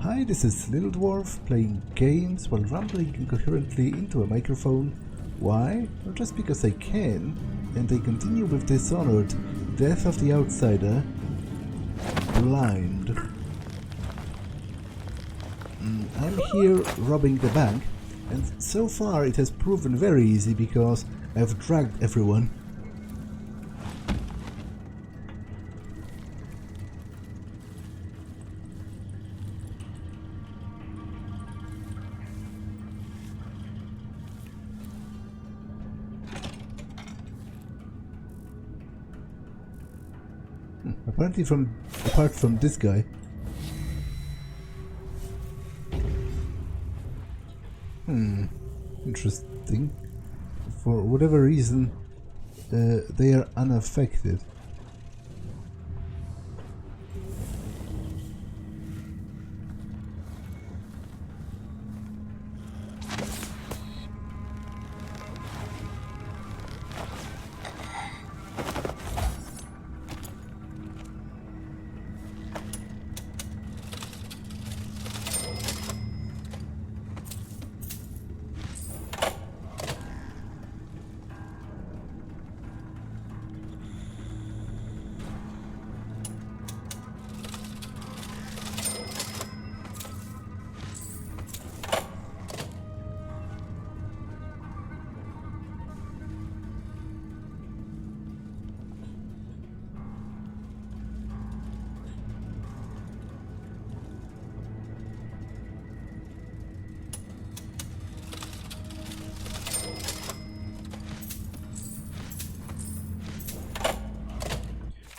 Hi, this is Little Dwarf playing games while rambling incoherently into a microphone. Why? Well, just because I can, and I continue with Dishonored, Death of the Outsider, Blind. I'm here robbing the bank, and so far it has proven very easy because I've dragged everyone. Apparently apart from this guy. Interesting. For whatever reason, they are unaffected.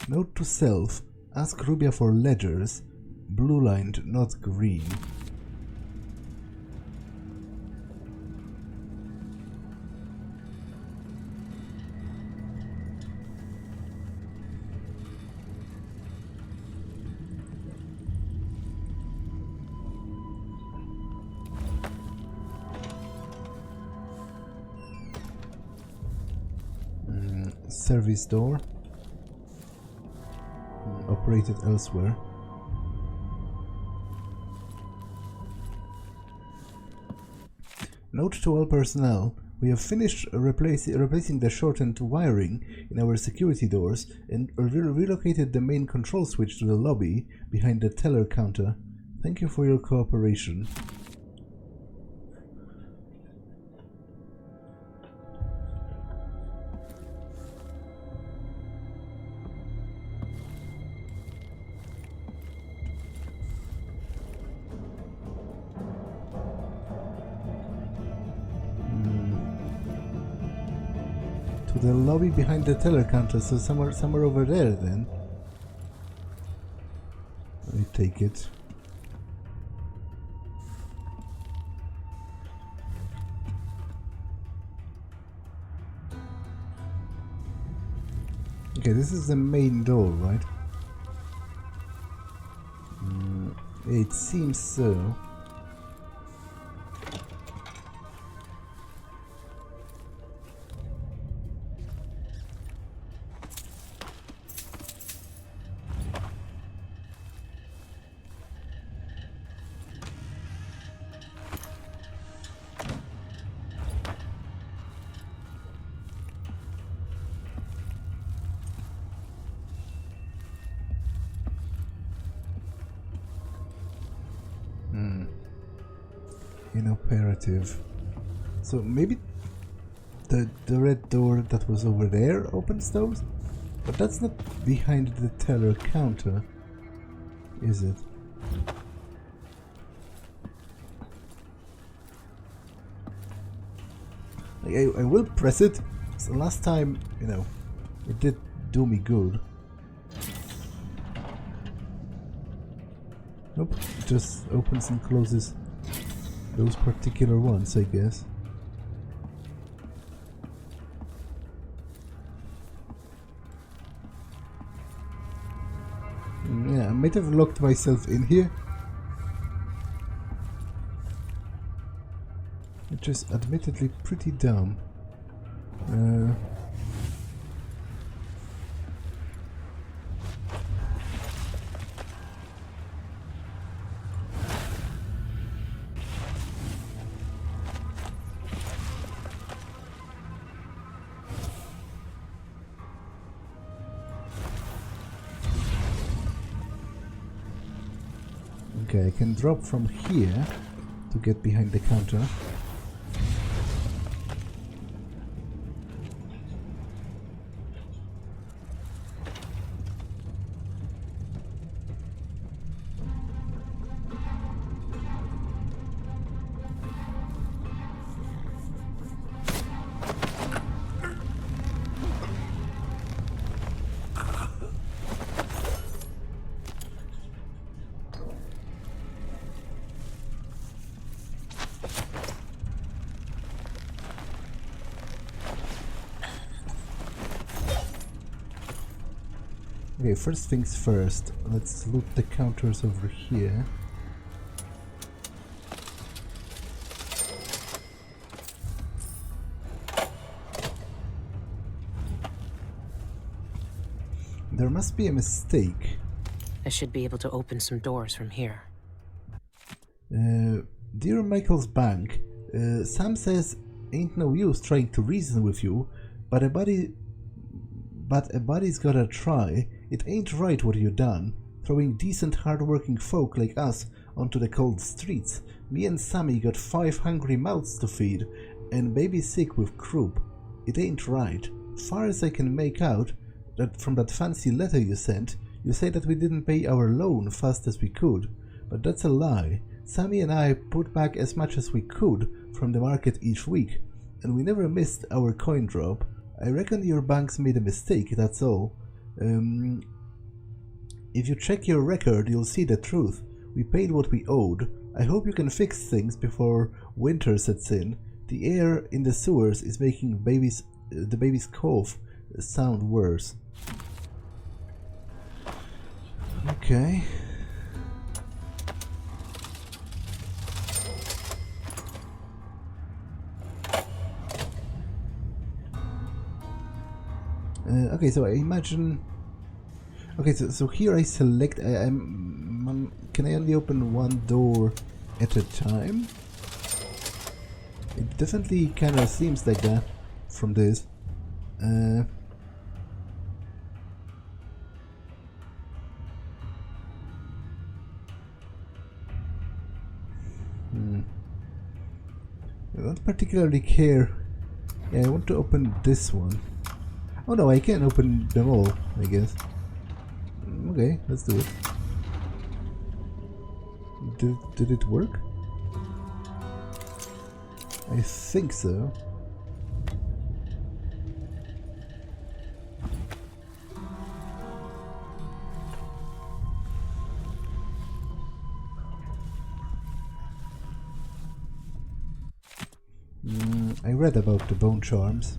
Note to self, ask Rubia for ledgers, blue-lined, not green. Service door. Operated elsewhere. Note to all personnel, we have finished replacing the shortened wiring in our security doors and relocated the main control switch to the lobby behind the teller counter. Thank you for your cooperation. The lobby behind the teller counter, so somewhere over there then. I take it. Okay, this is the main door, right? It seems so. Inoperative. So maybe the red door that was over there opens those? But that's not behind the teller counter, is it? I will press it. So last time, you know, it did do me good. Nope, it just opens and closes those particular ones, I guess. Yeah, I might have locked myself in here. Which is admittedly pretty dumb. Okay, I can drop from here to get behind the counter. Okay, first things first, let's loot the counters over here. There must be a mistake. I should be able to open some doors from here. Dear Michael's bank, Sam says ain't no use trying to reason with you, but a body's gotta try. It ain't right what you done, throwing decent hard-working folk like us onto the cold streets. Me and Sammy got 5 hungry mouths to feed, and baby sick with croup. It ain't right. Far as I can make out, that from that fancy letter you sent, you say that we didn't pay our loan fast as we could, but that's a lie. Sammy and I put back as much as we could from the market each week, and we never missed our coin drop. I reckon your bank's made a mistake, that's all. If you check your record, you'll see the truth. We paid what we owed. I hope you can fix things before winter sets in. The air in the sewers is making the baby's cough sound worse. Okay. Okay, so I imagine. Okay, so here I select. Can I only open one door at a time? It definitely kind of seems like that from this. I don't particularly care. Yeah, I want to open this one. Oh no, I can open them all, I guess. Okay, let's do it. Did it work? I think so. I read about the bone charms.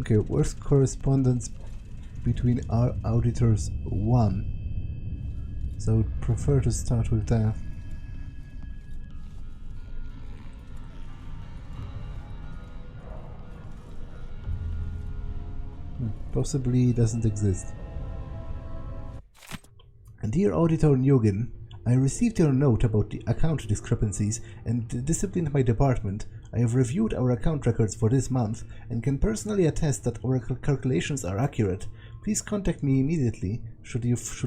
Okay, worst correspondence between our auditors 1. So I would prefer to start with that. Possibly doesn't exist. Dear Auditor Nugin, I received your note about the account discrepancies and disciplined my department. I have reviewed our account records for this month and can personally attest that our calculations are accurate. Please contact me immediately should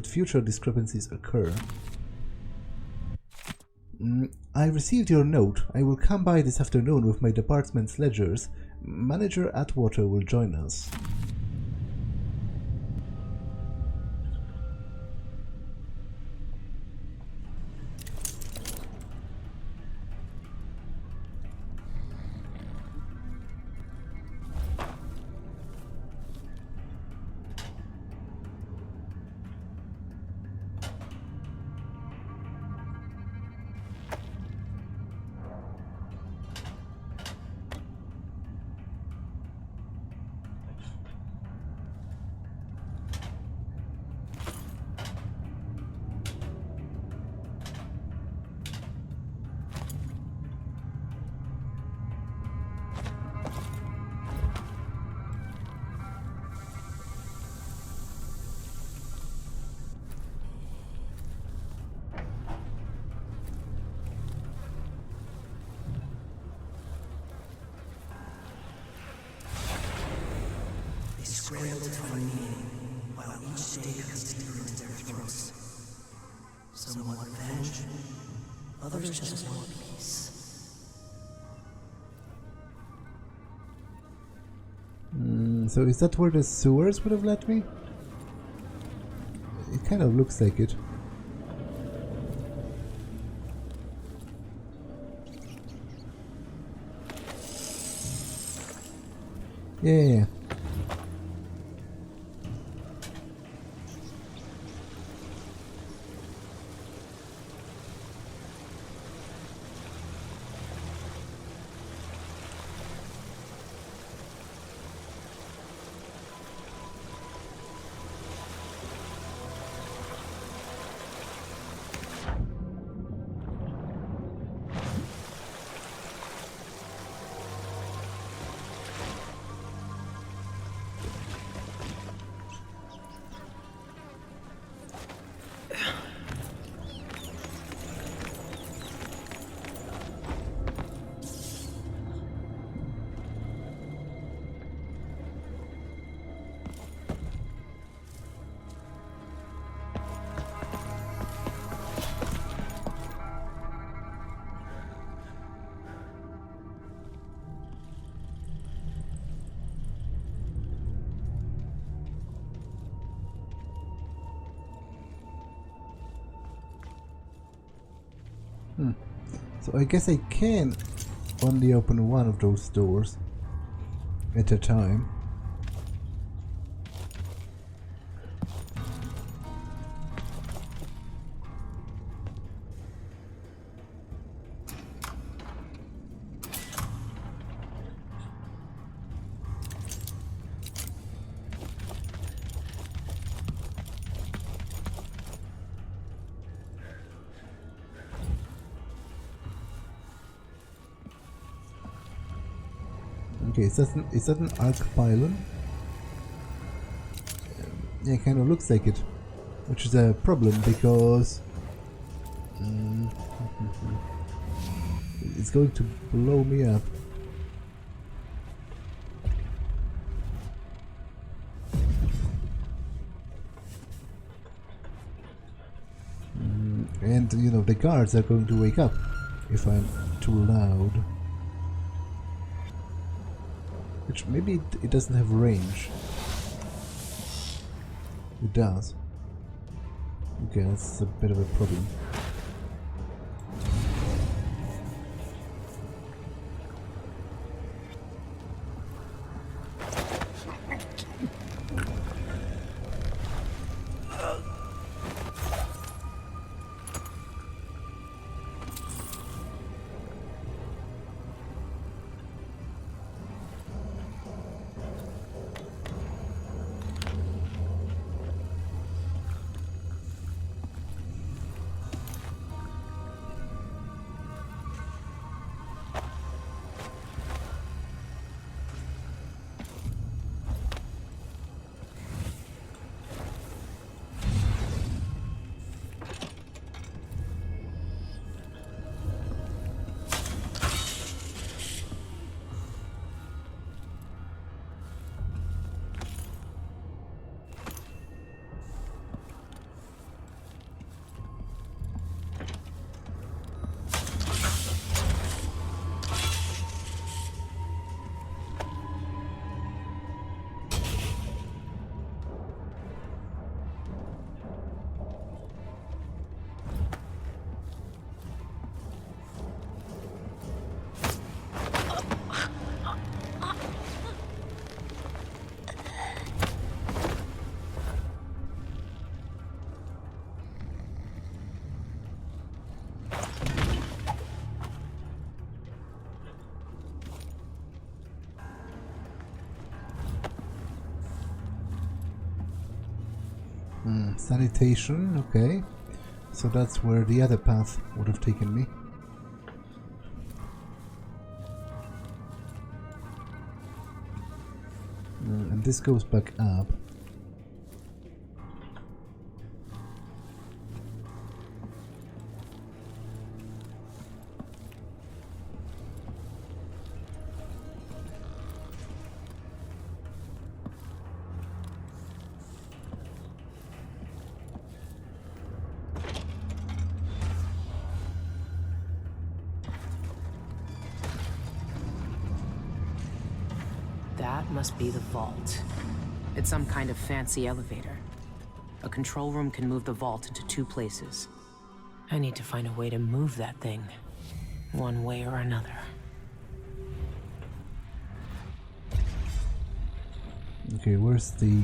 future discrepancies occur. I received your note. I will come by this afternoon with my department's ledgers. Manager Atwater will join us. Others just want peace. So is that where the sewers would have led me? It kind of looks like it. Yeah. So I guess I can only open one of those doors at a time. Okay, is that an arc pylon? Yeah, it kind of looks like it, which is a problem because it's going to blow me up. And you know, the guards are going to wake up if I'm too loud. Which maybe it doesn't have range. It does. Okay, that's a bit of a problem. Sanitation, okay. So that's where the other path would have taken me. And this goes back up. That must be the vault. It's some kind of fancy elevator. A control room can move the vault into 2 places. I need to find a way to move that thing, one way or another. Okay, where's the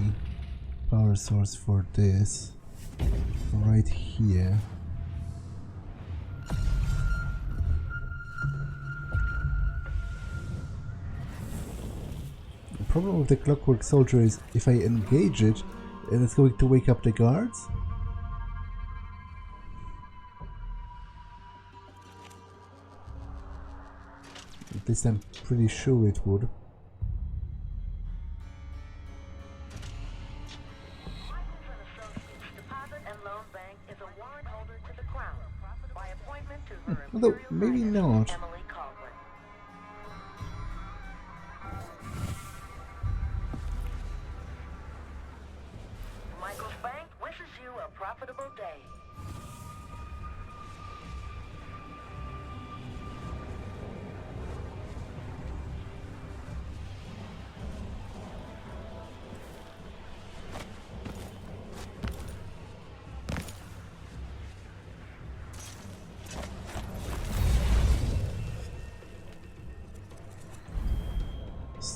power source for this? Right here. The problem with the Clockwork Soldier is if I engage it, it's going to wake up the guards. At least I'm pretty sure it would. Although, maybe not. Michael's Bank wishes you a profitable day.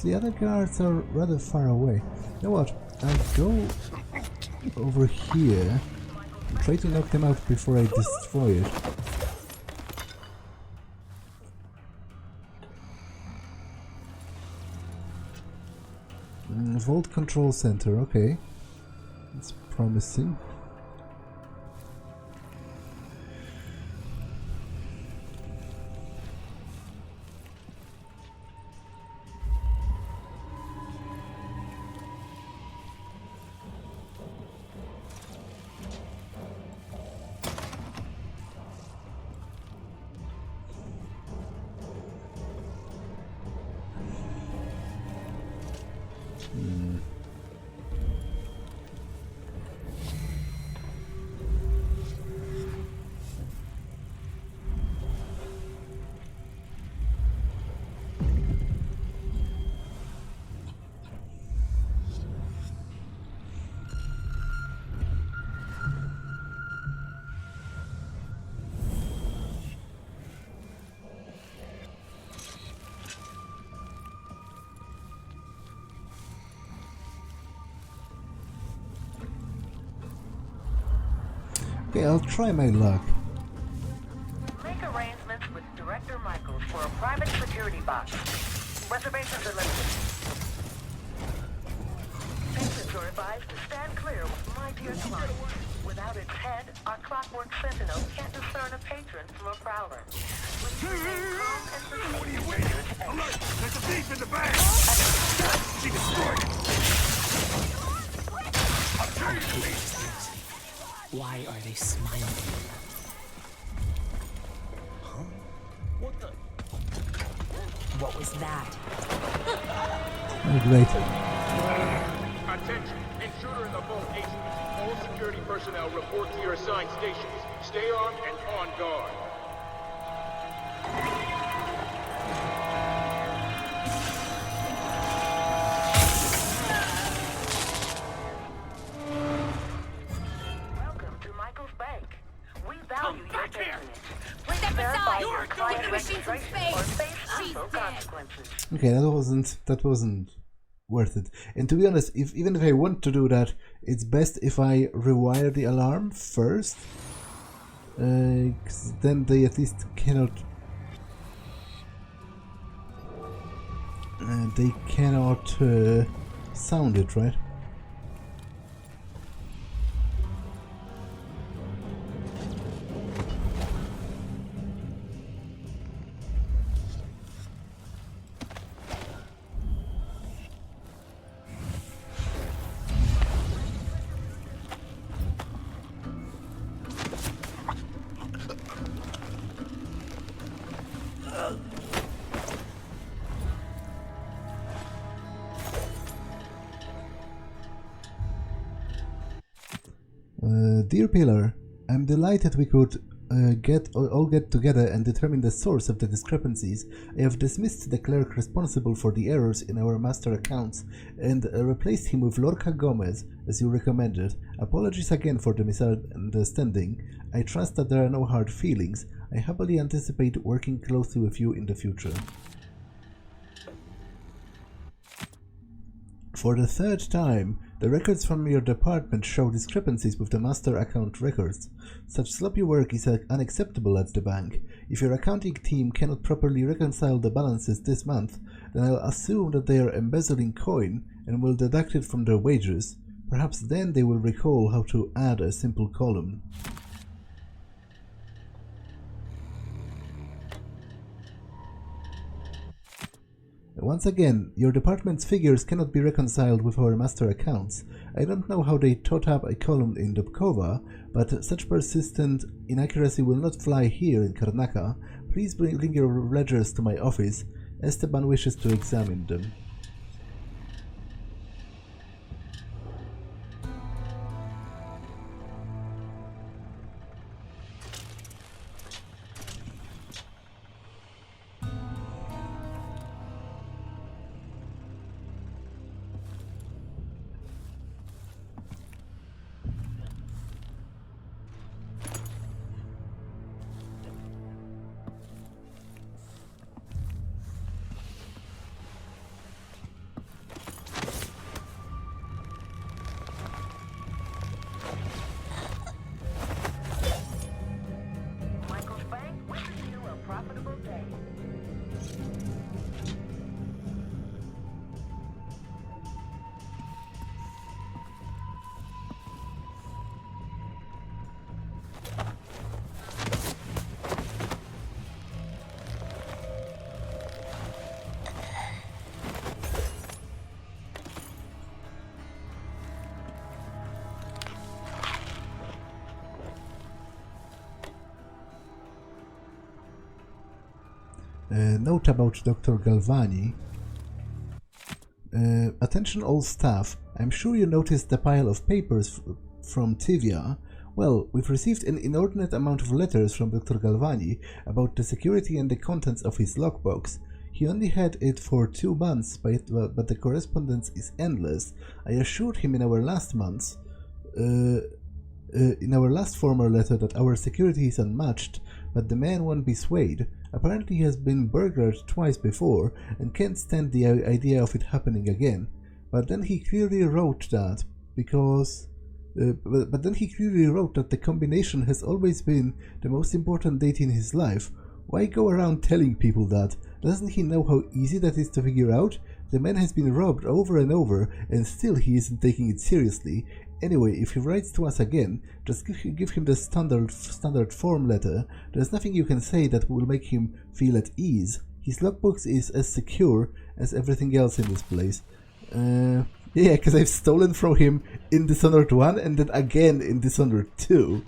The other guards are rather far away. You know what? I'll go over here and try to knock them out before I destroy it. Vault Control Center, okay. That's promising. Okay, I'll try my luck. Make arrangements with Director Michaels for a private security box. Reservations are limited. Patrons are advised to stand clear with my dear client. Without its head, our clockwork sentinel can't discern a patron from a prowler. Remain calm and proceed. What are you waiting? Alert! There's a thief in the bag! She destroyed it! I'll show you the thief! Why are they smiling? Huh? What the? What was that? Oh, great. Attention! Intruder in the vault agent. All security personnel report to your assigned stations. Stay armed and on guard. Welcome to Michael's Bank. We value your back here. patronage. Please verify your client the machine some registration or face She's legal dead. consequences. Okay, that wasn't worth it. And to be honest, even if I want to do that, it's best if I rewire the alarm first. 'Cause then they at least cannot sound it, right? Dear Pillar, I'm delighted we could all get together and determine the source of the discrepancies. I have dismissed the clerk responsible for the errors in our master accounts and replaced him with Lorca Gomez, as you recommended. Apologies again for the misunderstanding. I trust that there are no hard feelings. I happily anticipate working closely with you in the future. For the third time, the records from your department show discrepancies with the master account records. Such sloppy work is unacceptable at the bank. If your accounting team cannot properly reconcile the balances this month, then I'll assume that they are embezzling coin and will deduct it from their wages. Perhaps then they will recall how to add a simple column. Once again, your department's figures cannot be reconciled with our master accounts. I don't know how they thought up a column in Dubkova, but such persistent inaccuracy will not fly here in Karnaka. Please bring your ledgers to my office. Esteban wishes to examine them. Note about Dr. Galvani. Attention all staff, I'm sure you noticed the pile of papers from Tivia. Well, we've received an inordinate amount of letters from Dr. Galvani about the security and the contents of his lockbox. He only had it for 2 months, but the correspondence is endless. I assured him in our last former letter that our security is unmatched, but the man won't be swayed. Apparently he has been burglared twice before and can't stand the idea of it happening again. But then he clearly wrote that the combination has always been the most important date in his life. Why go around telling people that? Doesn't he know how easy that is to figure out? The man has been robbed over and over, and still he isn't taking it seriously. Anyway, if he writes to us again, just give him the standard form letter. There's nothing you can say that will make him feel at ease. His logbox is as secure as everything else in this place. Yeah, because I've stolen from him in Dishonored 1 and then again in Dishonored 2.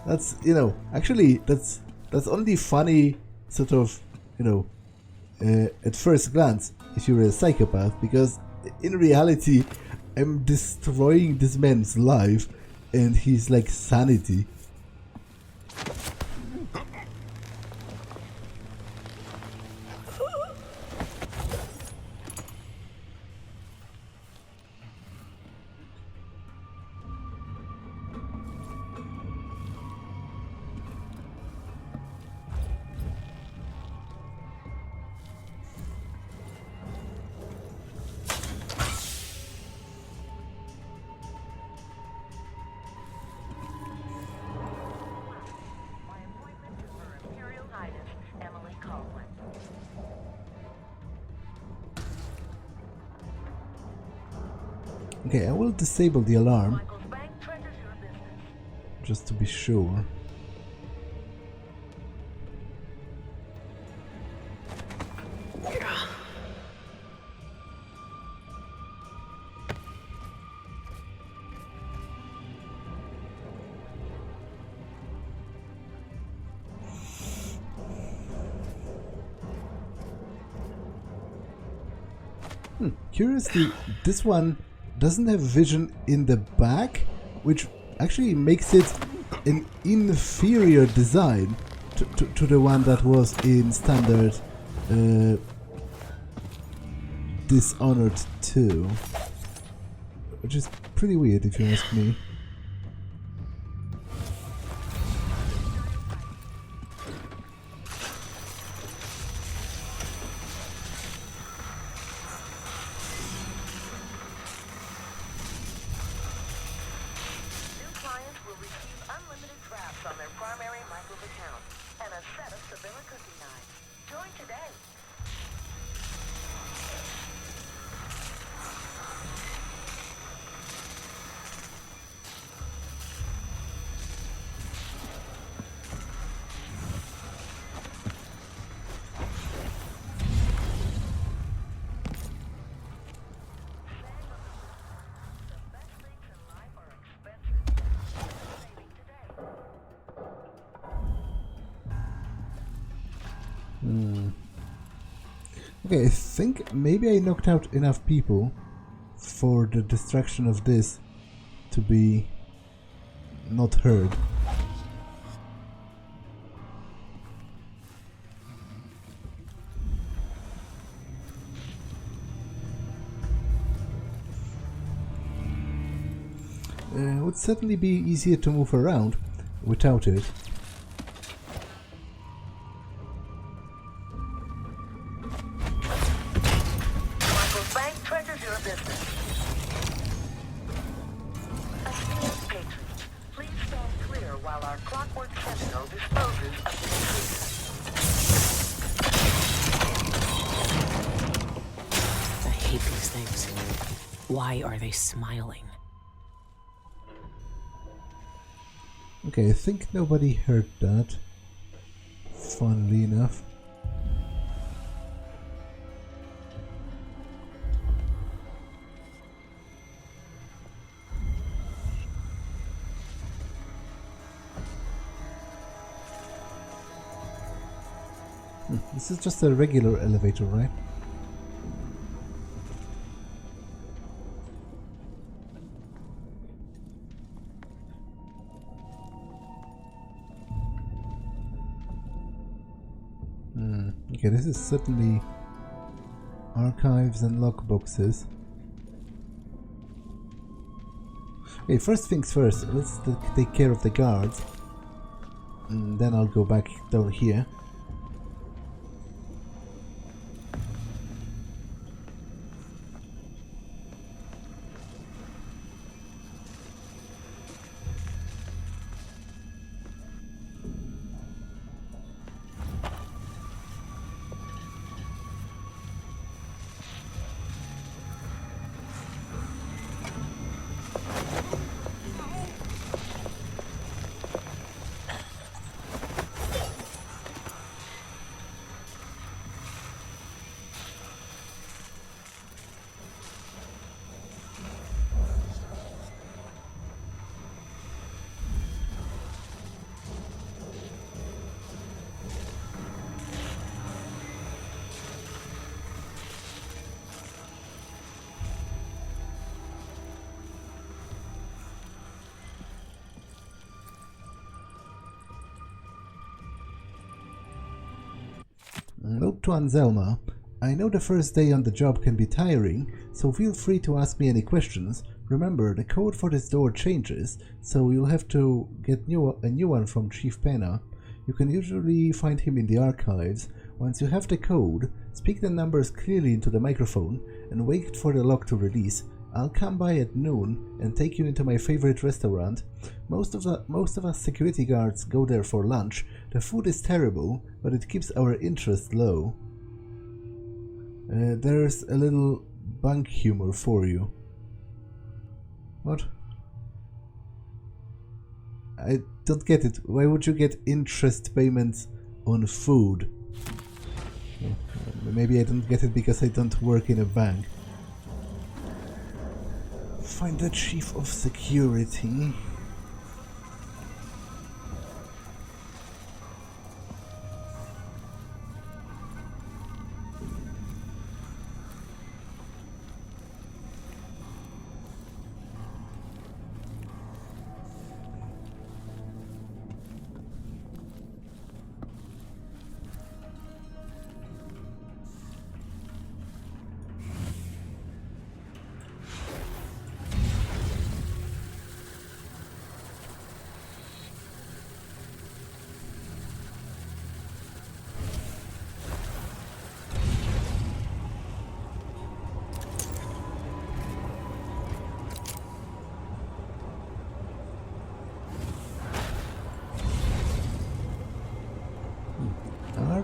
That's, actually, that's only funny, sort of, at first glance, if you're a psychopath, because in reality, I'm destroying this man's life, and he's like sanity. Okay, I will disable the alarm, just to be sure. Curiously, this one doesn't have vision in the back, which actually makes it an inferior design to the one that was in standard Dishonored 2, which is pretty weird if you ask me. Okay, I think maybe I knocked out enough people for the destruction of this to be not heard. It would certainly be easier to move around without it. Why are they smiling? Okay, I think nobody heard that, funnily enough. This is just a regular elevator, right? Okay, this is certainly archives and lockboxes. Okay, first things first, let's take care of the guards. And then I'll go back down here. Note to Anselma, I know the first day on the job can be tiring, so feel free to ask me any questions. Remember, the code for this door changes, so you'll have to get a new one from Chief Pena. You can usually find him in the archives. Once you have the code, speak the numbers clearly into the microphone and wait for the lock to release. I'll come by at noon and take you into my favorite restaurant. Most of us security guards go there for lunch. The food is terrible, but it keeps our interest low. There's a little bank humor for you. What? I don't get it. Why would you get interest payments on food? Maybe I don't get it because I don't work in a bank. Find the chief of security.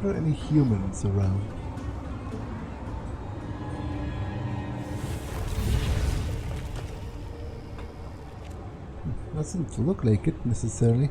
are there any humans around? Doesn't look like it necessarily.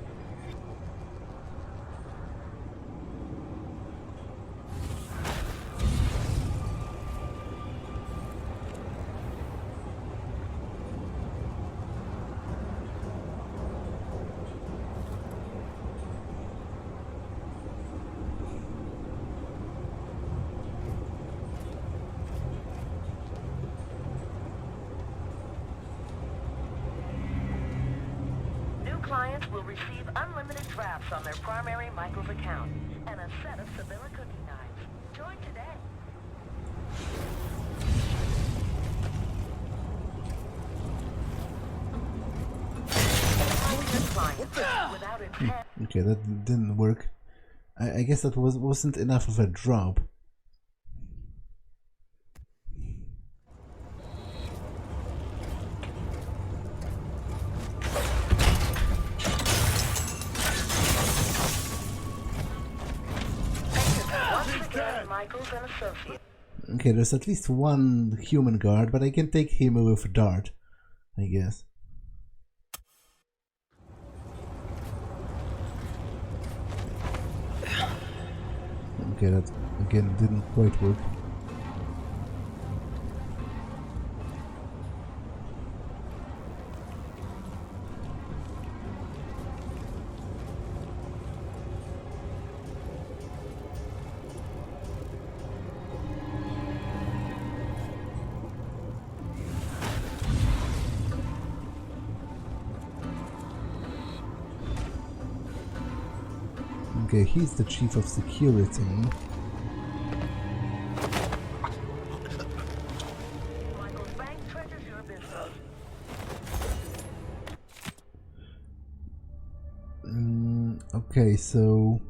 Clients will receive unlimited drafts on their primary Michaels account and a set of Sevilla cookie knives. Join today. Without intent. Okay, that didn't work. I guess that wasn't enough of a drop. Okay, there's at least one human guard, but I can take him with a dart, I guess. Okay, that again didn't quite work. Okay, he's the chief of security. Okay, so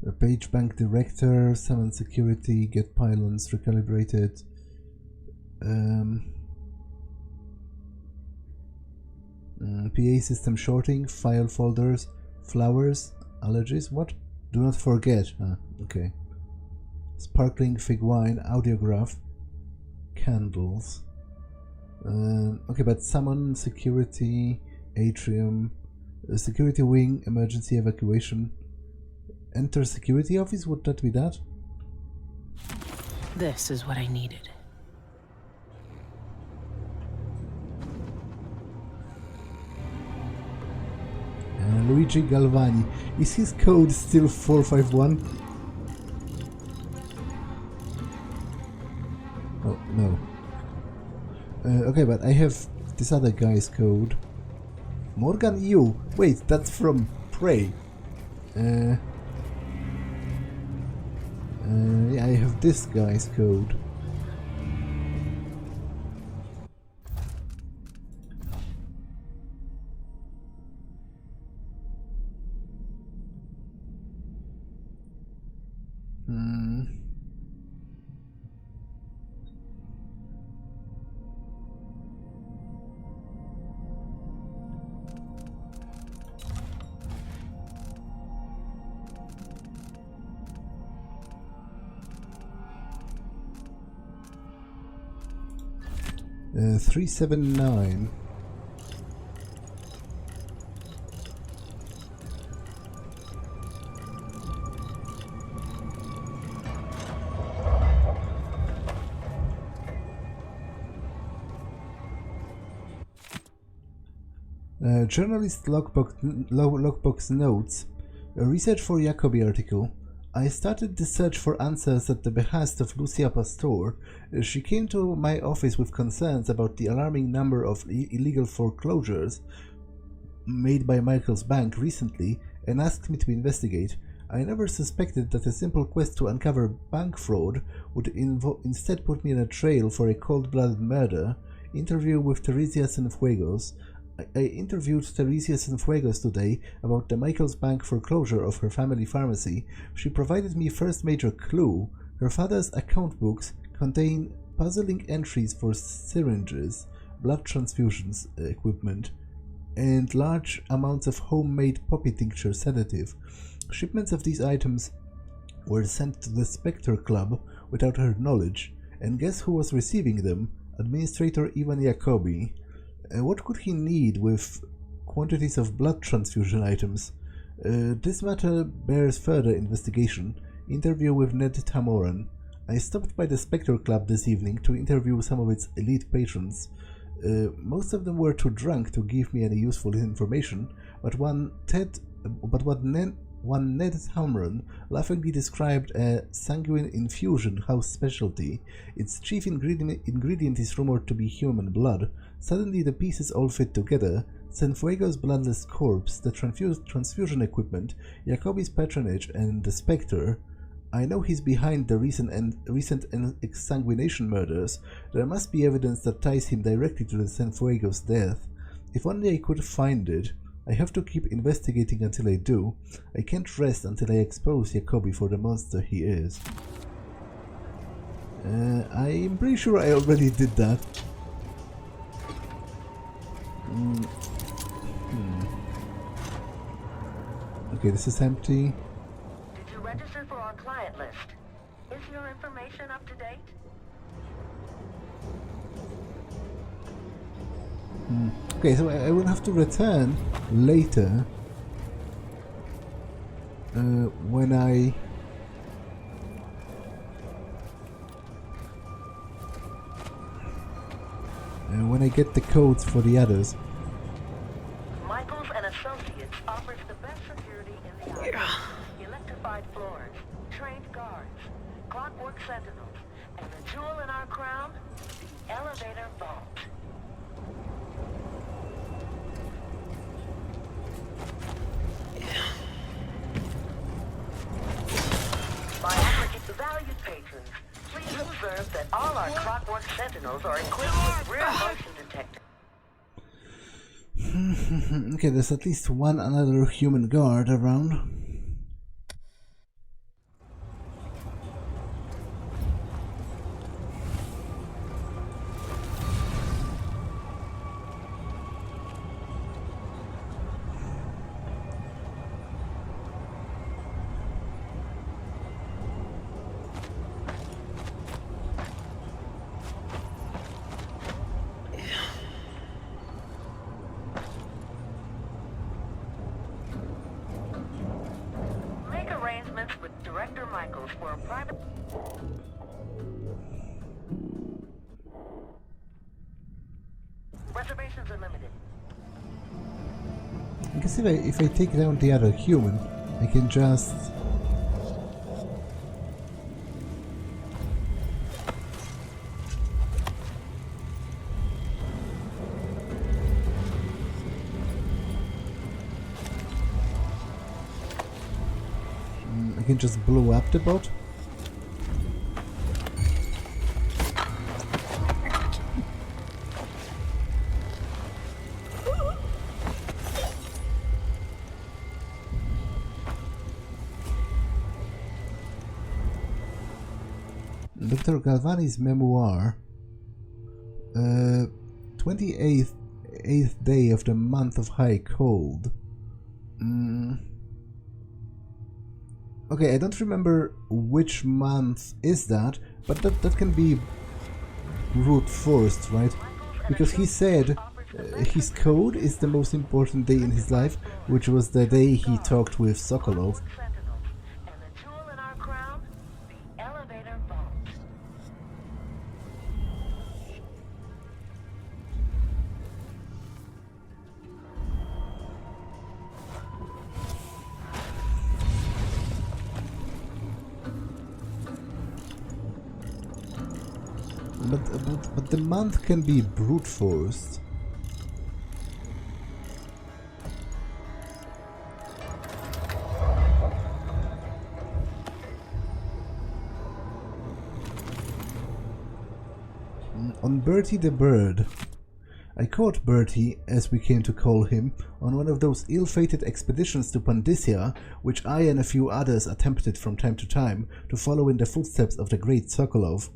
a page bank director, summon security, get pylons recalibrated. PA system shorting, file folders, flowers, allergies, what? Do not forget. Okay. Sparkling fig wine, audiograph, candles. Okay, but summon security, atrium, security wing, emergency evacuation. Enter security office, would that be that? This is what I needed. Luigi Galvani. Is his code still 451? Oh, no. Okay, but I have this other guy's code. Morgan Yu. Wait, that's from Prey. Yeah, I have this guy's code. Uh, 379. Journalist logbox notes. A research for Jacobi article. I started the search for answers at the behest of Lucia Pastor. She came to my office with concerns about the alarming number of illegal foreclosures made by Michael's bank recently and asked me to investigate. I never suspected that a simple quest to uncover bank fraud would instead put me on a trail for a cold-blooded murder. Interview with Teresia Cienfuegos. I interviewed Teresia Cienfuegos today about the Michael's Bank foreclosure of her family pharmacy. She provided me first major clue. Her father's account books contain puzzling entries for syringes, blood transfusions equipment, and large amounts of homemade poppy tincture sedative. Shipments of these items were sent to the Spectre Club without her knowledge, and guess who was receiving them? Administrator Ivan Jacobi. What could he need with quantities of blood transfusion items? This matter bears further investigation. Interview with Ned Tamoran. I stopped by the Spectre Club this evening to interview some of its elite patrons. Most of them were too drunk to give me any useful information, but one Ned Tamoran laughingly described a sanguine infusion house specialty. Its chief ingredient is rumored to be human blood. Suddenly the pieces all fit together. Cienfuego's bloodless corpse, the transfusion equipment, Jacobi's patronage, and the Spectre. I know he's behind the recent exsanguination murders. There must be evidence that ties him directly to the Cienfuego's death. If only I could find it. I have to keep investigating until I do. I can't rest until I expose Jacobi for the monster he is. I'm pretty sure I already did that. Okay, this is empty. Did you register for our client list? Is your information up to date? Okay, so I will have to return later when I get the codes for the others. Michaels and Associates offers the best security in the island. Electrified floors, trained guards, clockwork sentinels, and the jewel in our crown, the elevator vault. Valued patrons, please observe that all our clockwork sentinels are equipped with rear motion detectors. Okay, there's at least one another human guard around. Reservations are limited. I guess if I take down the other human, I can just... I can just blow up the bot. Dr. Galvani's memoir, 28th day of the month of high cold. Okay, I don't remember which month is that, but that can be brute forced, right? Because he said his code is the most important day in his life, which was the day he talked with Sokolov. But the month can be brute forced. On Bertie the Bird. I caught Bertie, as we came to call him, on one of those ill-fated expeditions to Pandyssia, which I and a few others attempted from time to time to follow in the footsteps of the great Sokolov.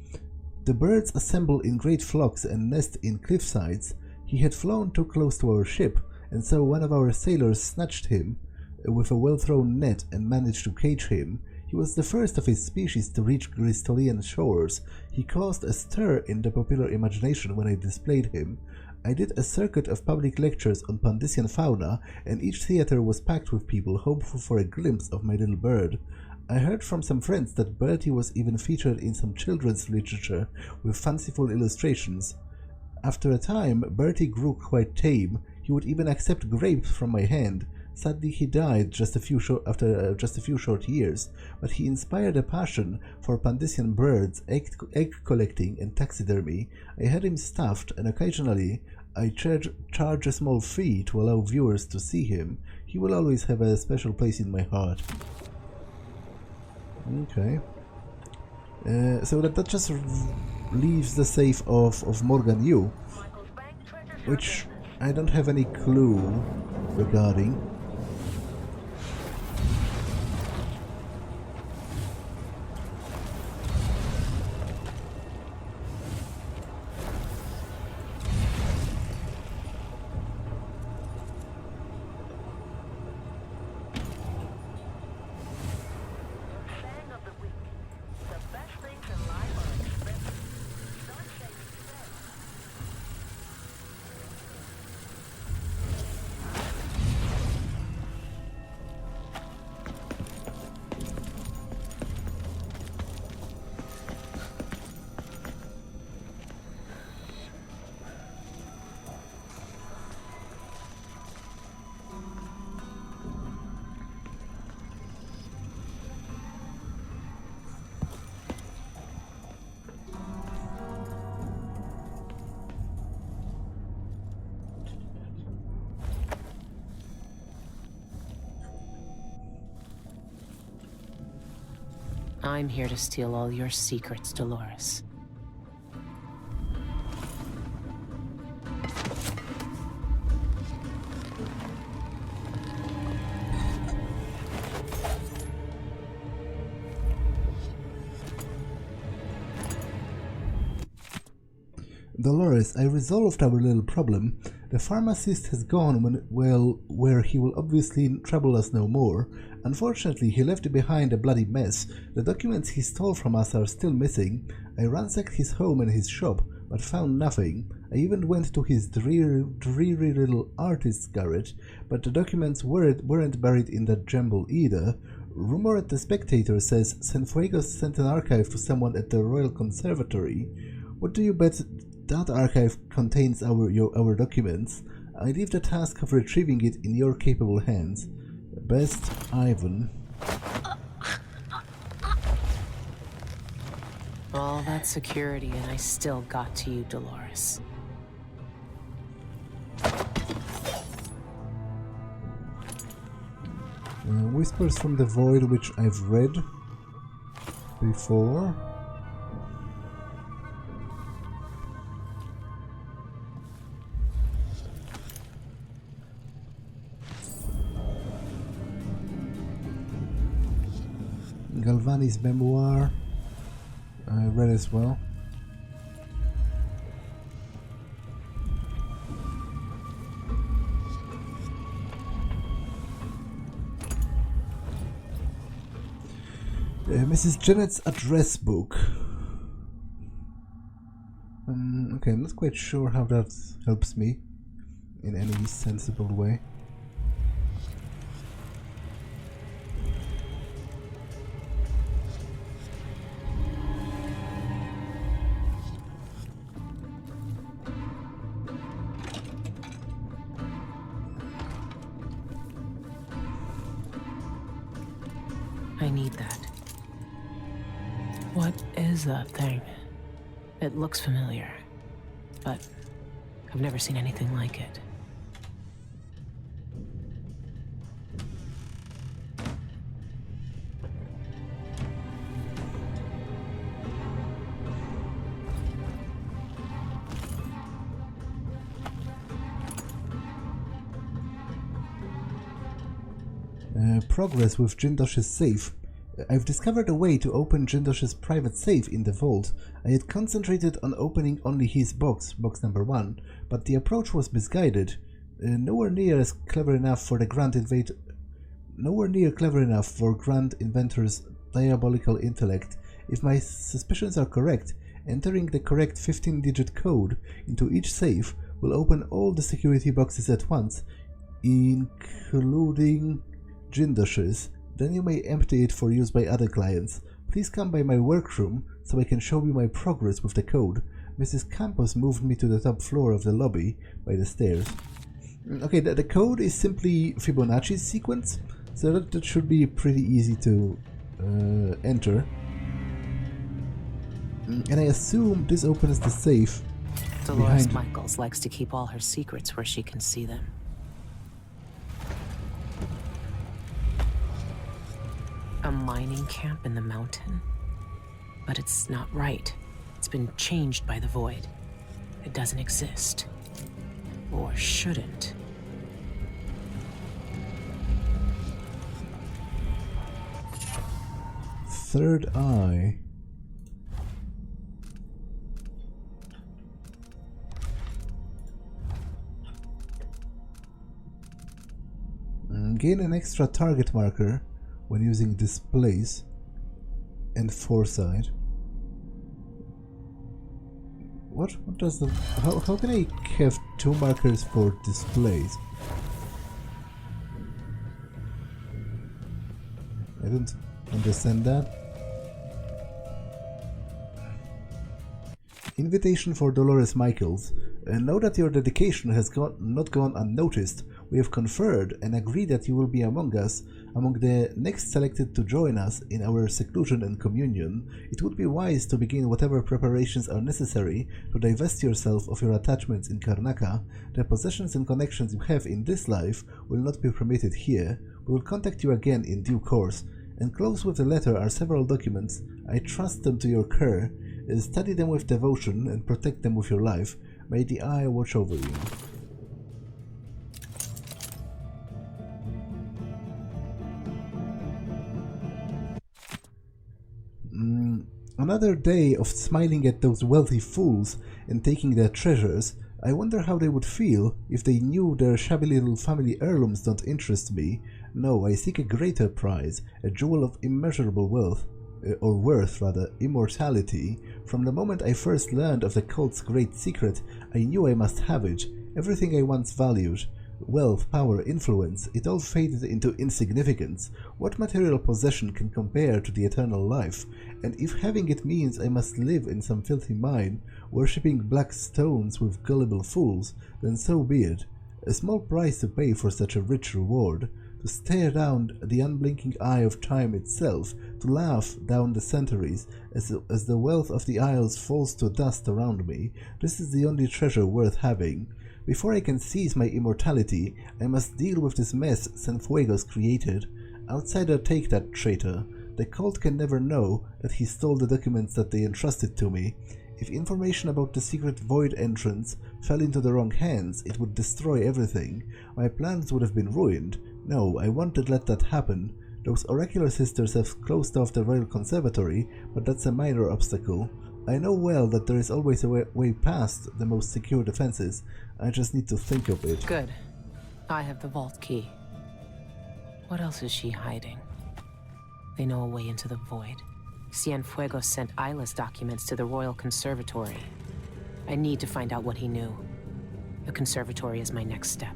The birds assemble in great flocks and nest in cliffsides. He had flown too close to our ship, and so one of our sailors snatched him with a well-thrown net and managed to cage him. He was the first of his species to reach Gristolian shores. He caused a stir in the popular imagination when I displayed him. I did a circuit of public lectures on Pandician fauna, and each theater was packed with people hopeful for a glimpse of my little bird. I heard from some friends that Bertie was even featured in some children's literature with fanciful illustrations. After a time, Bertie grew quite tame. He would even accept grapes from my hand. Sadly, he died after just a few short years, but he inspired a passion for Pandician birds, egg collecting, and taxidermy. I had him stuffed, and occasionally I charge a small fee to allow viewers to see him. He will always have a special place in my heart. Okay. So that just leaves the safe of Morgan Yu, which I don't have any clue regarding. I'm here to steal all your secrets, Dolores. Dolores, I resolved our little problem. The pharmacist has gone where he will obviously trouble us no more. Unfortunately, he left behind a bloody mess. The documents he stole from us are still missing. I ransacked his home and his shop, but found nothing. I even went to his dreary little artist's garage, but the documents weren't buried in that jumble either. Rumor at the Spectator says Cienfuegos sent an archive to someone at the Royal Conservatory. What do you bet that archive contains our documents? I leave the task of retrieving it in your capable hands. Best, Ivan. All that security and I still got to you, Dolores. Whispers from the Void, which I've read before. Galvani's memoir, I read as well. Mrs. Jennet's address book. Okay, I'm not quite sure how that helps me in any sensible way. I need that. What is that thing? It looks familiar, but I've never seen anything like it. Progress with Jindosh's safe. I've discovered a way to open Jindosh's private safe in the vault. I had concentrated on opening only his box number 1, but the approach was misguided. Nowhere near clever enough for Grand Inventor's diabolical intellect. If my suspicions are correct, entering the correct 15-digit code into each safe will open all the security boxes at once, including Jindosh's. Then you may empty it for use by other clients. Please come by my workroom so I can show you my progress with the code. Mrs. Campos moved me to the top floor of the lobby by the stairs. Okay, the code is simply Fibonacci's sequence, so that should be pretty easy to enter. And I assume this opens the safe Dolores behind. Michaels likes to keep all her secrets where she can see them. A mining camp in the mountain? But it's not right. It's been changed by the void. It doesn't exist. Or shouldn't. Third eye. Gain an extra target marker when using displays and foresight. What does the... How can I have 2 markers for displays? I don't understand that. Invitation for Dolores Michaels. Know that your dedication has not gone unnoticed. We have conferred and agreed that you will be among us, among the next selected to join us in our seclusion and communion. It would be wise to begin whatever preparations are necessary to divest yourself of your attachments in Karnaca. The possessions and connections you have in this life will not be permitted here. We will contact you again in due course. Enclosed with the letter are several documents. I trust them to your care. Study them with devotion and protect them with your life. May the Eye watch over you. Another day of smiling at those wealthy fools and taking their treasures. I wonder how they would feel if they knew their shabby little family heirlooms don't interest me. No, I seek a greater prize, a jewel of immeasurable wealth. Or worth, rather, immortality. From the moment I first learned of the cult's great secret, I knew I must have it. Everything I once valued, wealth, power, influence, it all faded into insignificance. What material possession can compare to the eternal life? And if having it means I must live in some filthy mine, worshipping black stones with gullible fools, then so be it. A small price to pay for such a rich reward. To stare down the unblinking eye of time itself, to laugh down the centuries as the wealth of the Isles falls to dust around me, this is the only treasure worth having. Before I can seize my immortality, I must deal with this mess Sanfuegos created. Outsider take that traitor. The cult can never know that he stole the documents that they entrusted to me. If information about the secret void entrance fell into the wrong hands, it would destroy everything. My plans would have been ruined. No, I won't let that happen. Those oracular sisters have closed off the Royal Conservatory, but that's a minor obstacle. I know well that there is always a way past the most secure defenses. I just need to think of it. Good. I have the vault key. What else is she hiding? They know a way into the void. Cienfuegos sent Isla's documents to the Royal Conservatory. I need to find out what he knew. The conservatory is my next step.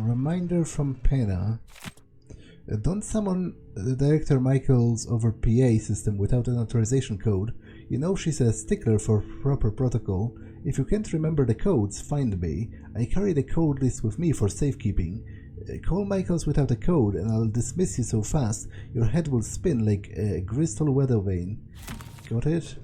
Reminder from Pena. Don't summon the Director Michaels over PA system without an authorization code. You know she's a stickler for proper protocol. If you can't remember the codes, find me. I carry the code list with me for safekeeping. Call Michaels without a code and I'll dismiss you so fast your head will spin like a crystal weather vane. Got it?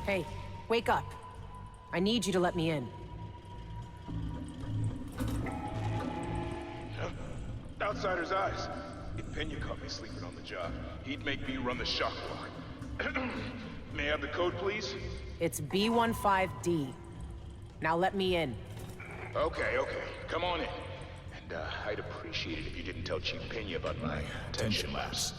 Hey, wake up. I need you to let me in. Outsider's eyes. If Pena caught me sleeping on the job, he'd make me run the shock lock. May I have the code, please? It's B15D. Now let me in. Okay. Come on in. And I'd appreciate it if you didn't tell Chief Pena about my attention lapse.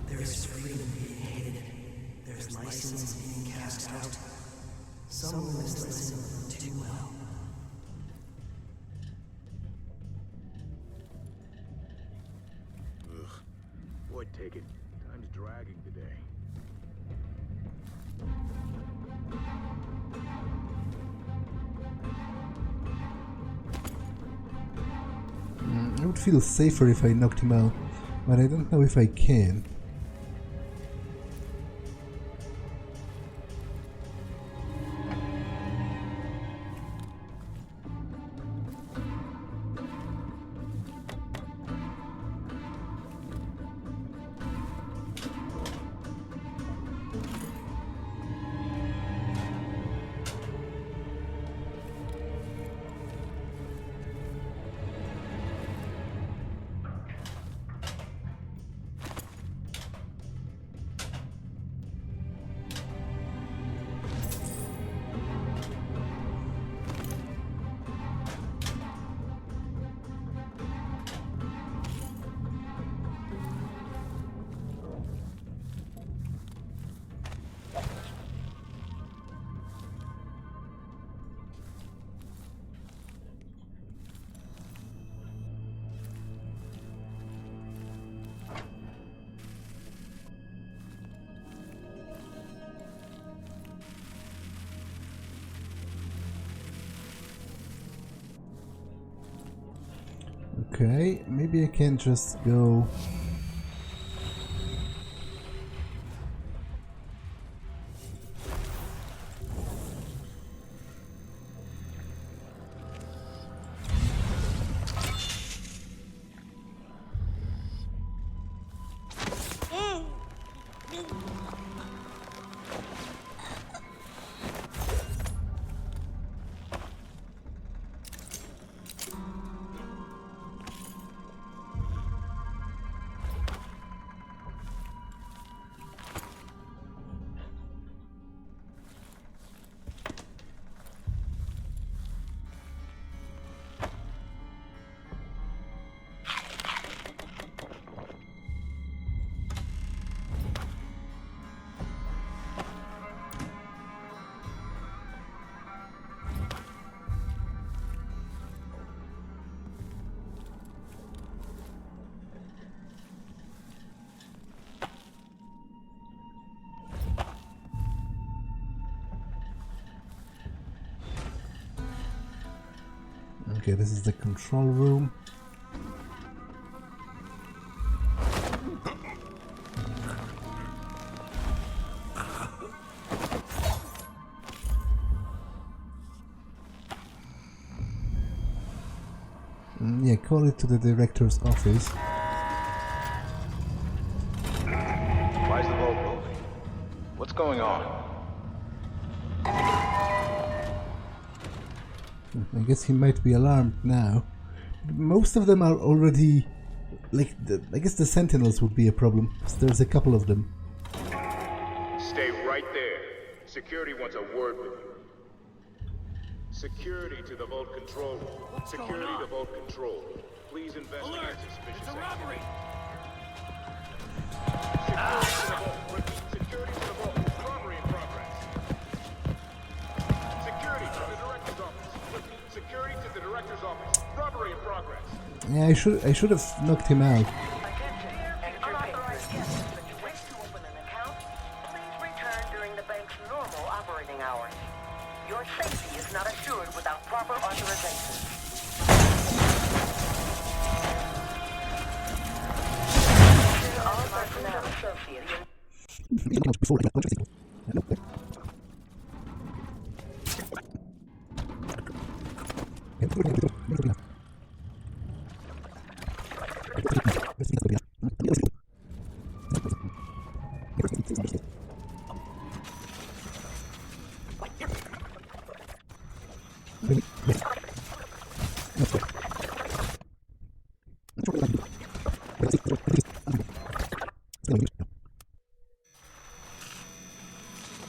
There's freedom being hated. There's license being cast out. Someone is listening too well. Ugh. Boy, take it. Time's dragging today. I would feel safer if I knocked him out, but I don't know if I can. Okay, maybe I can just go... Okay, this is the control room. Yeah, call it to the director's office. Why is the boat moving? What's going on? I guess he might be alarmed now. Most of them are already... like, I guess the sentinels would be a problem. There's a couple of them. Stay right there. Security wants a word with you. Security to the vault control room. Security to vault control. Please investigate suspicious It's a robbery! Security to the vault. Repeat, security to the vault. Robbery in progress. Security to the director's office. Repeat, security to the director's office. Robbery in progress. Yeah, I should have knocked him out. Attention, an unauthorized guest that you wish to open an account, please return during the bank's normal operating hours. Your safety is not assured without proper authorization. All personnel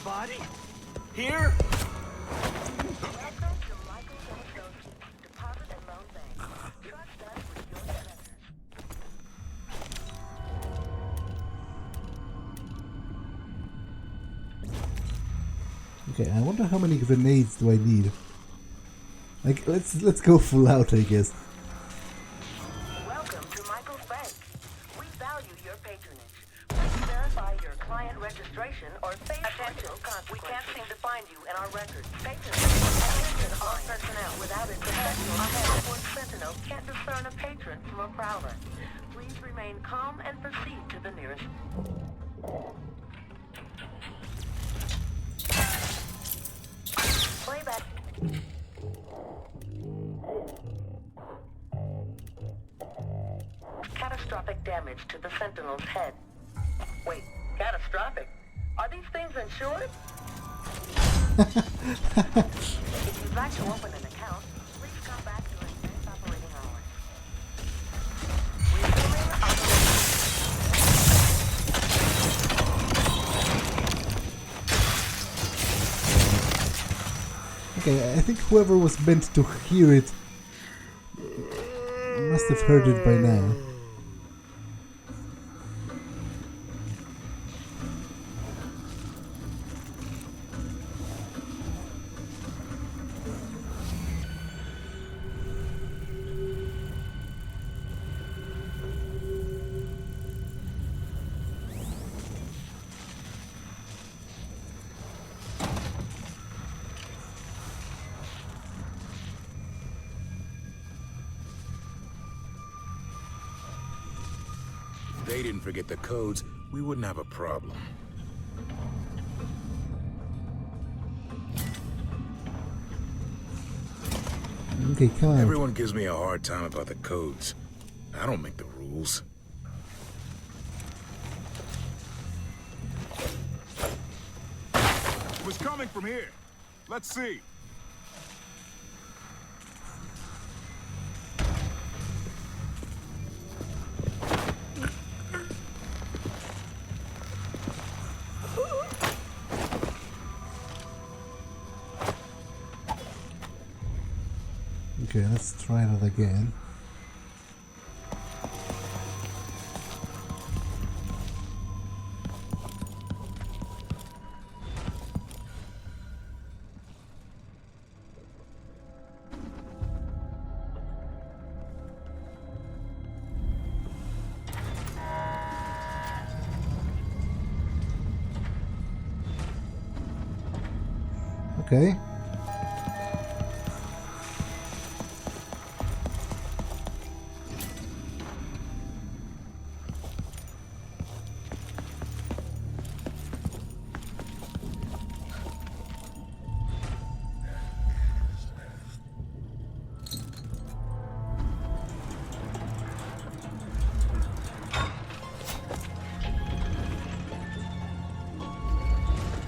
Body? Here? Welcome to Michaels and Associates, Deposit and Loan Bank. Trust us with your treasures. Okay, I wonder how many grenades do I need. Like, let's go full out, I guess. Welcome to Michaels Bank. We value your patronage. Please verify your client registration or face potential consequences. We can't seem to find you in our records. Patrons attention all personnel without a professional network sentinel can't discern a patron from a prowler. Please remain calm and proceed to the nearest. Playback. Catastrophic damage to the Sentinel's head. Wait, catastrophic? Are these things insured? If you'd like to open an account, please come back during next operating hours. Resuming operation. Okay, I think whoever was meant to hear it must have heard it by now. If they didn't forget the codes, we wouldn't have a problem. Okay, come on. Everyone gives me a hard time about the codes. I don't make the rules. It was coming from here. Let's see. Okay, let's try that again. Okay.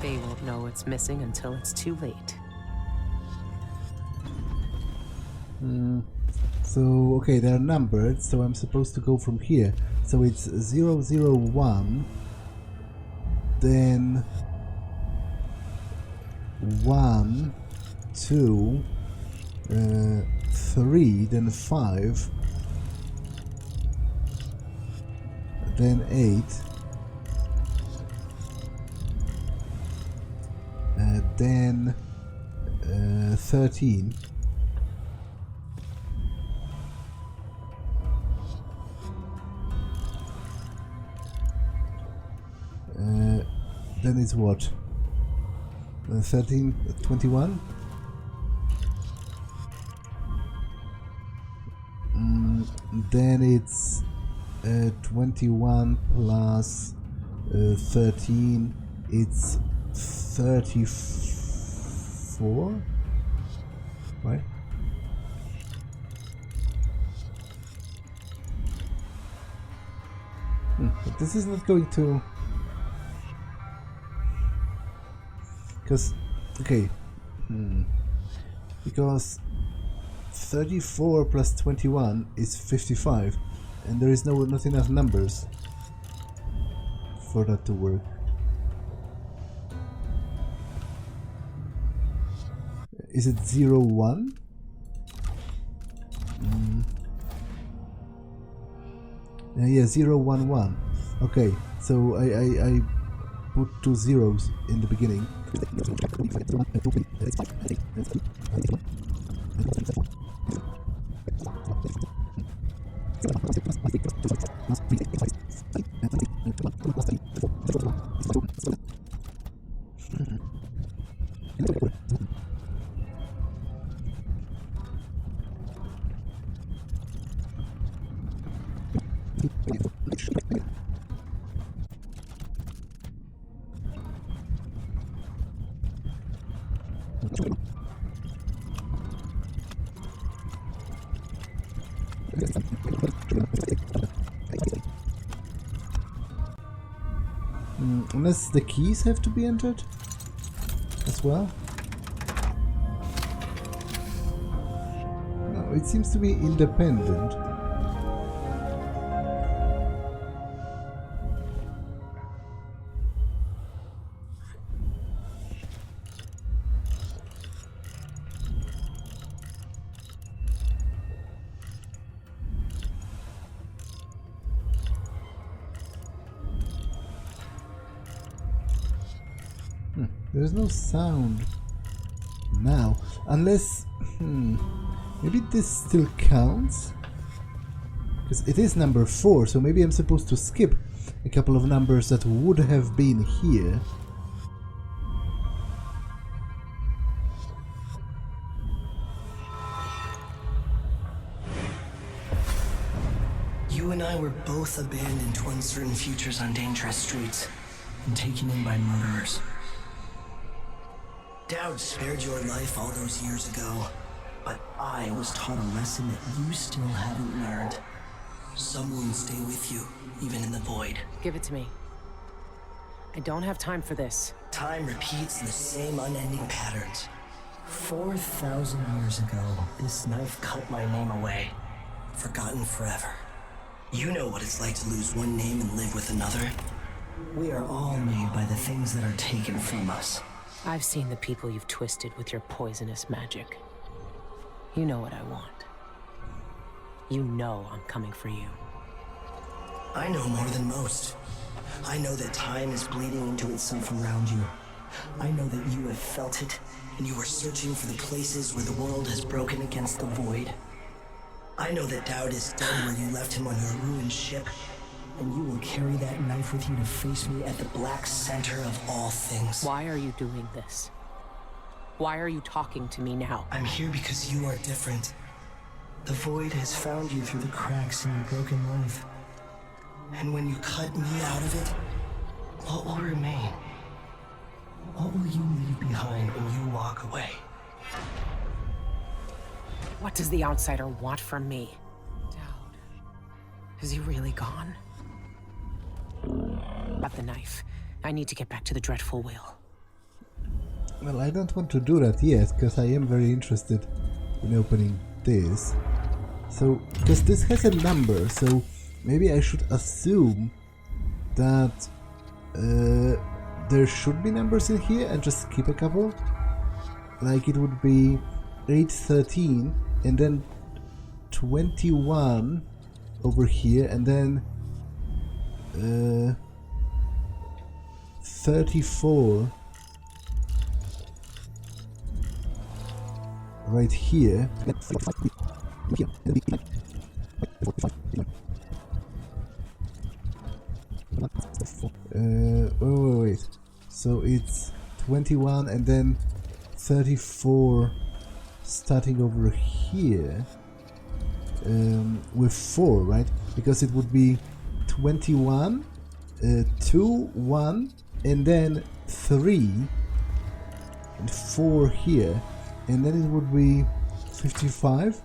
They won't know it's missing until it's too late. So, okay, they're numbered, so I'm supposed to go from here. So it's 001, then 1, 2, 3, then 5, then 8, then 13. Then it's what? 13, 21? Then it's 21 plus 13. it's 34, right? But this is not going to... Because... Okay. Because 34 plus 21 is 55, and there is not enough numbers for that to work. Is it 0, 1? Yeah, 0, 1, 1. Okay, so I put 2 zeros in the beginning. Unless the keys have to be entered as well. No, it seems to be independent. There's no sound now, unless maybe this still counts, because it is number 4, so maybe I'm supposed to skip a couple of numbers that would have been here. You and I were both abandoned to uncertain futures on dangerous streets and taken in by murderers. Daud spared your life all those years ago, but I was taught a lesson that you still haven't learned. Some wounds stay with you, even in the void. Give it to me. I don't have time for this. Time repeats the same unending patterns. 4,000 years ago, this knife cut my name away. Forgotten forever. You know what it's like to lose one name and live with another. We are all made by the things that are taken from us. I've seen the people you've twisted with your poisonous magic. You know what I want. You know I'm coming for you. I know more than most. I know that time is bleeding into itself around you. I know that you have felt it, and you are searching for the places where the world has broken against the void. I know that Daud is dead where you left him on your ruined ship, and you will carry that knife with you to face me at the black center of all things. Why are you doing this? Why are you talking to me now? I'm here because you are different. The void has found you through the cracks in your broken life. And when you cut me out of it, what will remain? What will you leave behind when you walk away? What does the outsider want from me? Daud. Is he really gone? Got the knife. I need to get back to the dreadful wheel. Well, I don't want to do that yet, because I am very interested in opening this. So, because this has a number, so maybe I should assume that there should be numbers in here and just skip a couple. Like it would be 813 and then 21 over here and then 34 right here. Wait. So it's 21 and then 34 starting over here with 4, right? Because it would be 21, 2, 1, and then 3 and 4 here, and then it would be 55.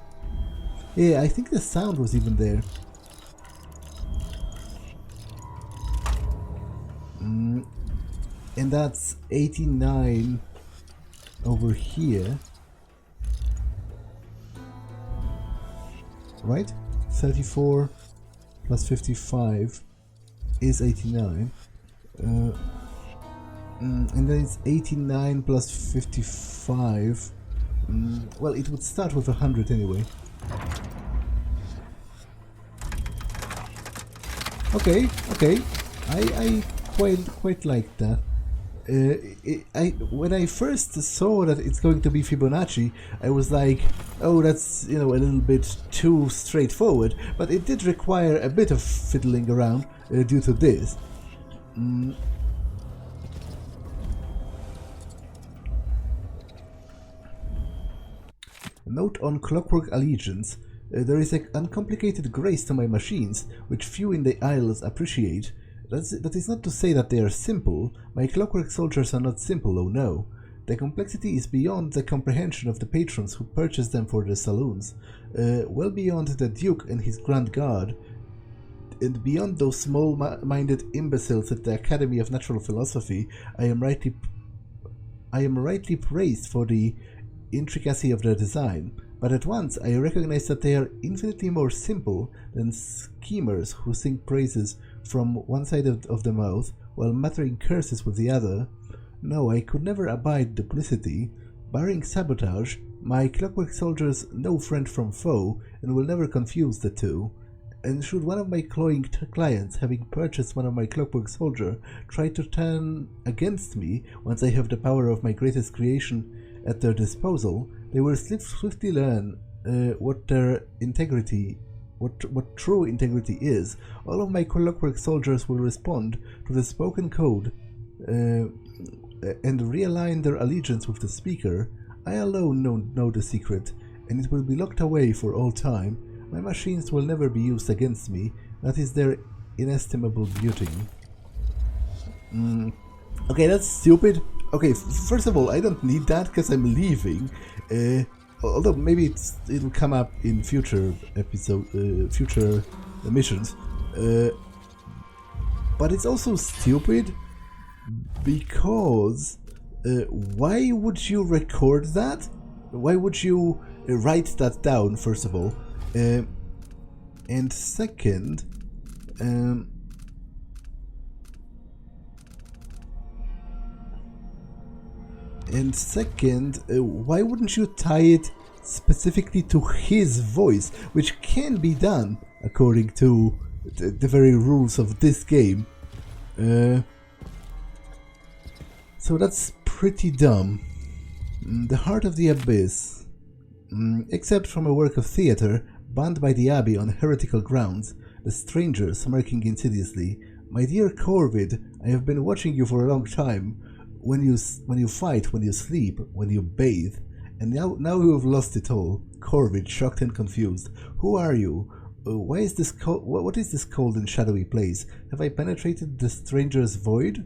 Yeah, I think the sound was even there. And that's 89 over here, right? 34 plus 55 is 89, and then it's 89 plus 55. Well, it would start with 100 anyway. Okay, I quite like that. When I first saw that it's going to be Fibonacci, I was like, oh, that's, you know, a little bit too straightforward, but it did require a bit of fiddling around due to this. Note on Clockwork Allegiance. There is an uncomplicated grace to my machines, which few in the Isles appreciate. That is not to say that they are simple. My clockwork soldiers are not simple, oh no. The complexity is beyond the comprehension of the patrons who purchase them for their saloons, well beyond the Duke and his Grand Guard, and beyond those small-minded imbeciles at the Academy of Natural Philosophy. I am rightly praised for the intricacy of their design, but at once I recognize that they are infinitely more simple than schemers who sing praises from one side of the mouth while muttering curses with the other. No, I could never abide duplicity. Barring sabotage, my clockwork soldiers know friend from foe and will never confuse the two. And should one of my cloying clients, having purchased one of my clockwork soldier, try to turn against me once I have the power of my greatest creation at their disposal, they will swiftly learn what true integrity is. All of my clockwork soldiers will respond to the spoken code and realign their allegiance with the speaker. I alone know the secret, and it will be locked away for all time. My machines will never be used against me. That is their inestimable beauty. Okay, that's stupid. Okay, first of all, I don't need that because I'm leaving. Although maybe it'll come up in future future missions. But it's also stupid because why would you record that? Why would you write that down, first of all? And second, why wouldn't you tie it specifically to his voice, which can be done according to the very rules of this game? So that's pretty dumb. The Heart of the Abyss. Except from a work of theatre, banned by the Abbey on heretical grounds, the stranger smirking insidiously. My dear Corvid, I have been watching you for a long time. When you fight, when you sleep, when you bathe, and now you have lost it all. Corvid, shocked and confused. Who are you? Why is this what is this cold and shadowy place? Have I penetrated the stranger's void?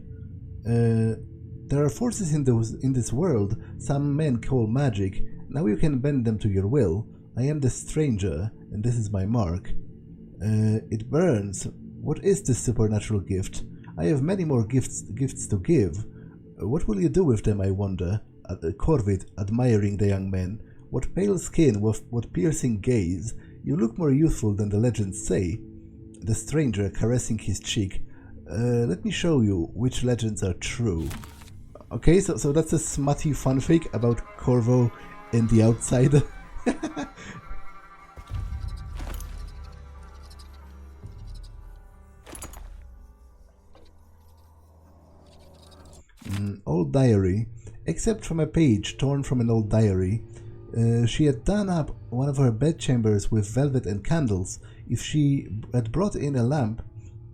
There are forces in this world some men call magic. Now you can bend them to your will. I am the stranger, and this is my mark. It burns. What is this supernatural gift? I have many more gifts to give. What will you do with them, I wonder? Corvid, admiring the young man. What pale skin, what piercing gaze. You look more youthful than the legends say. The stranger, caressing his cheek. Let me show you which legends are true. Okay, so that's a smutty fanfic about Corvo and the Outsider. Old diary. Except from a page torn from an old diary. She had done up one of her bedchambers with velvet and candles. If she had brought in a lamp,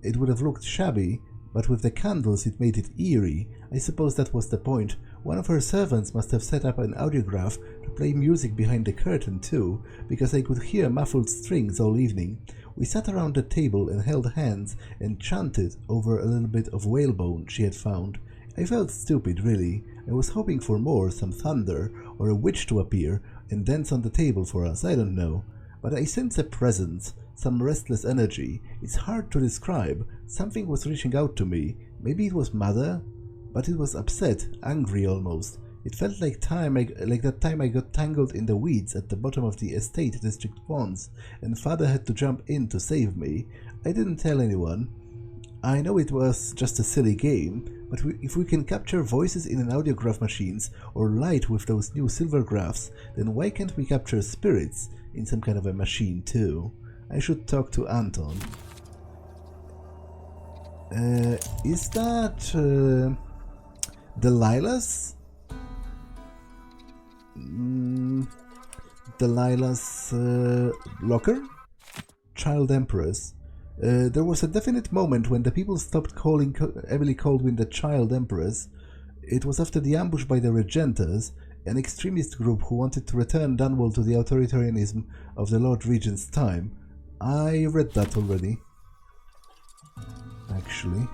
it would have looked shabby, but with the candles it made it eerie. I suppose that was the point. One of her servants must have set up an audiograph to play music behind the curtain too, because I could hear muffled strings all evening. We sat around the table and held hands and chanted over a little bit of whalebone she had found. I felt stupid, really. I was hoping for more, some thunder or a witch to appear and dance on the table for us, I don't know. But I sense a presence, some restless energy. It's hard to describe. Something was reaching out to me. Maybe it was Mother? But it was upset, angry almost. It felt like that time I got tangled in the weeds at the bottom of the estate district ponds, and Father had to jump in to save me. I didn't tell anyone. I know it was just a silly game, but if we can capture voices in an audiograph machines or light with those new silver graphs, then why can't we capture spirits in some kind of a machine too? I should talk to Anton. Is that Delilah's? Delilah's locker? Child Empress. There was a definite moment when the people stopped calling Emily Coldwin the Child Empress. It was after the ambush by the Regentas, an extremist group who wanted to return Dunwall to the authoritarianism of the Lord Regent's time. I read that already, actually.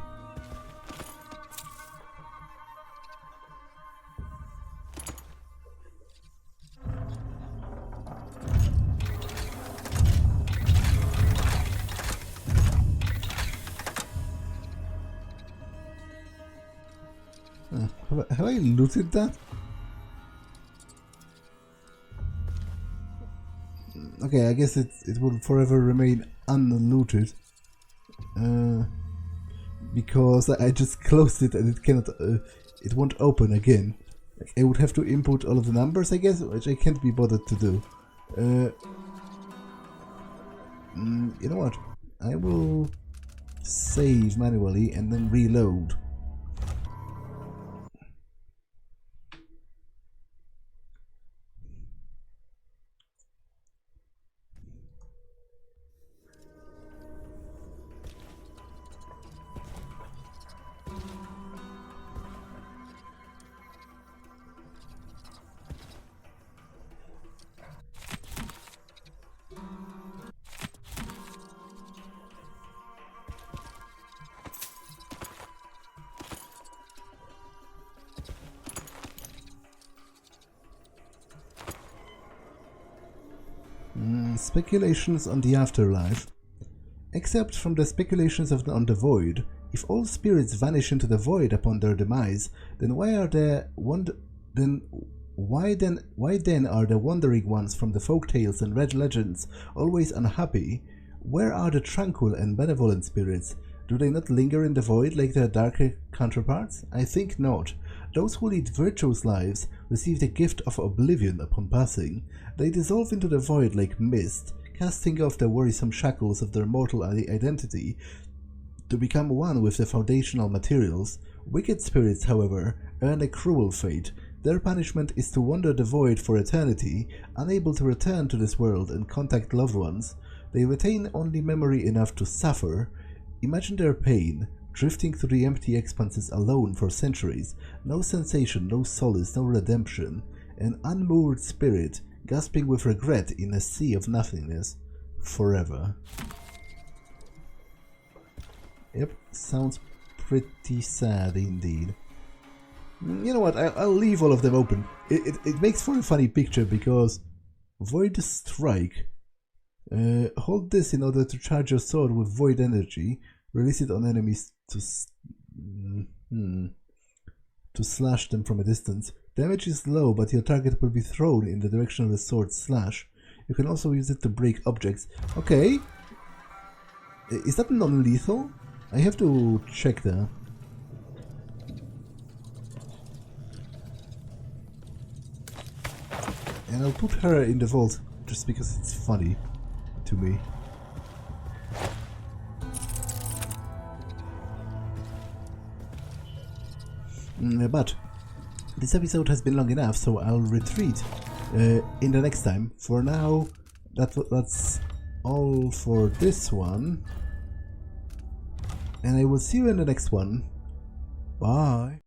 Have I looted that? Okay, I guess it will forever remain unlooted. Because I just closed it and it cannot, it won't open again. I would have to input all of the numbers, I guess, which I can't be bothered to do. You know what? I will save manually and then reload. Speculations on the afterlife. Except from the speculations on the void, if all spirits vanish into the void upon their demise, then why then are the wandering ones from the folktales and red legends always unhappy? Where are the tranquil and benevolent spirits? Do they not linger in the void like their darker counterparts? I think not. Those who lead virtuous lives receive the gift of oblivion upon passing. They dissolve into the void like mist, casting off the worrisome shackles of their mortal identity to become one with the foundational materials. Wicked spirits, however, earn a cruel fate. Their punishment is to wander the void for eternity, unable to return to this world and contact loved ones. They retain only memory enough to suffer. Imagine their pain, drifting through the empty expanses alone for centuries, no sensation, no solace, no redemption, an unmoored spirit gasping with regret in a sea of nothingness, forever. Yep, sounds pretty sad indeed. You know what, I'll leave all of them open. It makes for a funny picture because Void Strike. Hold this in order to charge your sword with void energy. Release it on enemies to slash them from a distance. Damage is low, but your target will be thrown in the direction of the sword's slash. You can also use it to break objects. Okay. Is that non-lethal? I have to check that. And I'll put her in the vault just because it's funny to me. But this episode has been long enough, so I'll retreat in the next time. For now, that's all for this one. And I will see you in the next one. Bye.